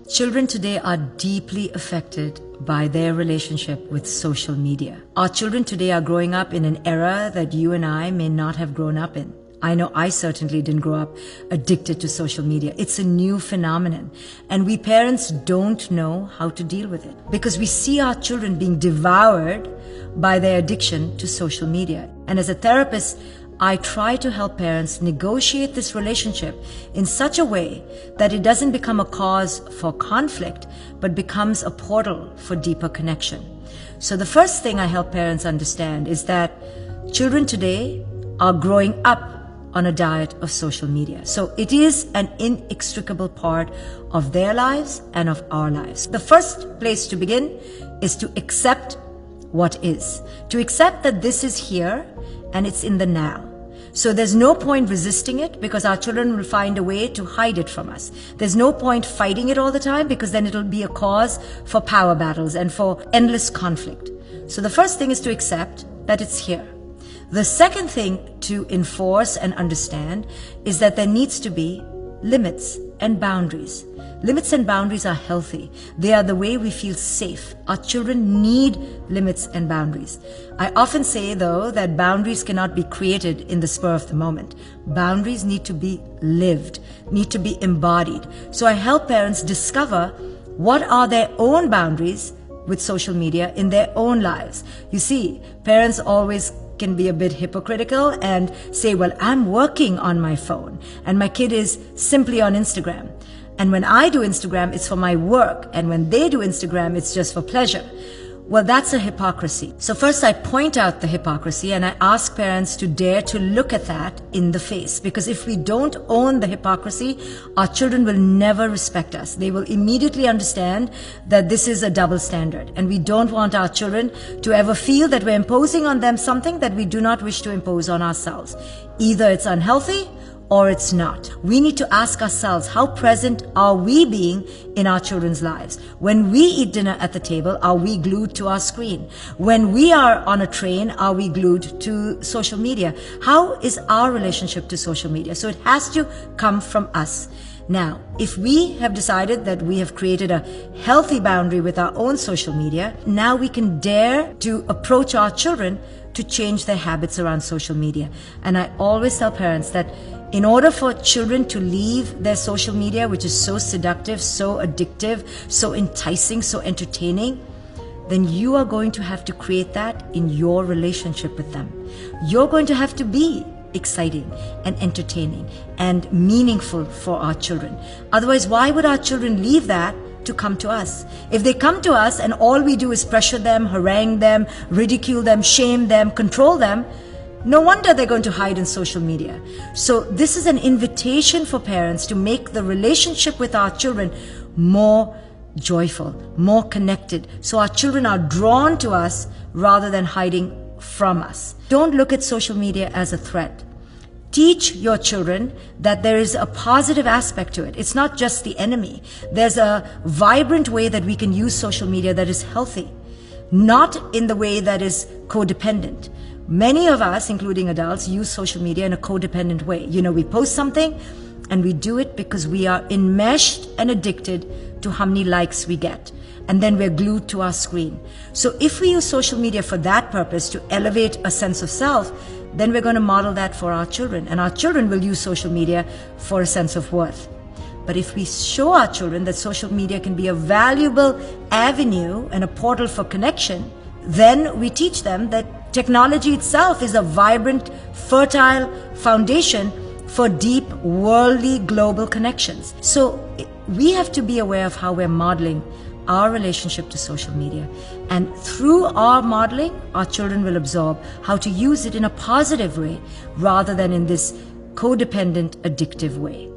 Children today are deeply affected by their relationship with social media. Our children today are growing up in an era that you and I may not have grown up in. I know I certainly didn't grow up addicted to social media. It's a new phenomenon, and we parents don't know how to deal with it because we see our children being devoured by their addiction to social media. And as a therapist, I try to help parents negotiate this relationship in such a way that it doesn't become a cause for conflict, but becomes a portal for deeper connection. So the first thing I help parents understand is that children today are growing up on a diet of social media. So it is an inextricable part of their lives and of our lives. The first place to begin is to accept what is. To accept that this is here and it's in the now. So there's no point resisting it because our children will find a way to hide it from us. There's no point fighting it all the time because then it'll be a cause for power battles and for endless conflict. So the first thing is to accept that it's here. The second thing to enforce and understand is that there needs to be limits and boundaries. Limits and boundaries are healthy. They are the way we feel safe. Our children need limits and boundaries. I often say, though, that boundaries cannot be created in the spur of the moment. Boundaries need to be lived, need to be embodied. So I help parents discover what are their own boundaries with social media in their own lives. You see, parents always can be a bit hypocritical and say, well, I'm working on my phone and my kid is simply on Instagram. And when I do Instagram, it's for my work. And when they do Instagram, it's just for pleasure. Well, that's a hypocrisy. So first I point out the hypocrisy and I ask parents to dare to look at that in the face. Because if we don't own the hypocrisy, our children will never respect us. They will immediately understand that this is a double standard. And we don't want our children to ever feel that we're imposing on them something that we do not wish to impose on ourselves. Either it's unhealthy or it's not. We need to ask ourselves, how present are we being in our children's lives? When we eat dinner at the table, are we glued to our screen? When we are on a train, are we glued to social media? How is our relationship to social media? So it has to come from us. Now, if we have decided that we have created a healthy boundary with our own social media, now we can dare to approach our children to change their habits around social media. And I always tell parents that in order for children to leave their social media, which is so seductive, so addictive, so enticing, so entertaining, then you are going to have to create that in your relationship with them. You're going to have to be exciting and entertaining and meaningful for our children. Otherwise, why would our children leave that to come to us? If they come to us and all we do is pressure them, harangue them, ridicule them, shame them, control them, no wonder they're going to hide in social media. So this is an invitation for parents to make the relationship with our children more joyful, more connected, so our children are drawn to us rather than hiding from us. Don't look at social media as a threat. Teach your children that there is a positive aspect to it. It's not just the enemy. There's a vibrant way that we can use social media that is healthy, not in the way that is codependent. Many of us, including adults, use social media in a codependent way. You know, we post something and we do it because we are enmeshed and addicted to how many likes we get. And then we're glued to our screen. So if we use social media for that purpose, to elevate a sense of self, then we're going to model that for our children. And our children will use social media for a sense of worth. But if we show our children that social media can be a valuable avenue and a portal for connection, then we teach them that technology itself is a vibrant, fertile foundation for deep, worldly, global connections. So we have to be aware of how we're modeling our relationship to social media. And through our modeling, our children will absorb how to use it in a positive way rather than in this codependent, addictive way.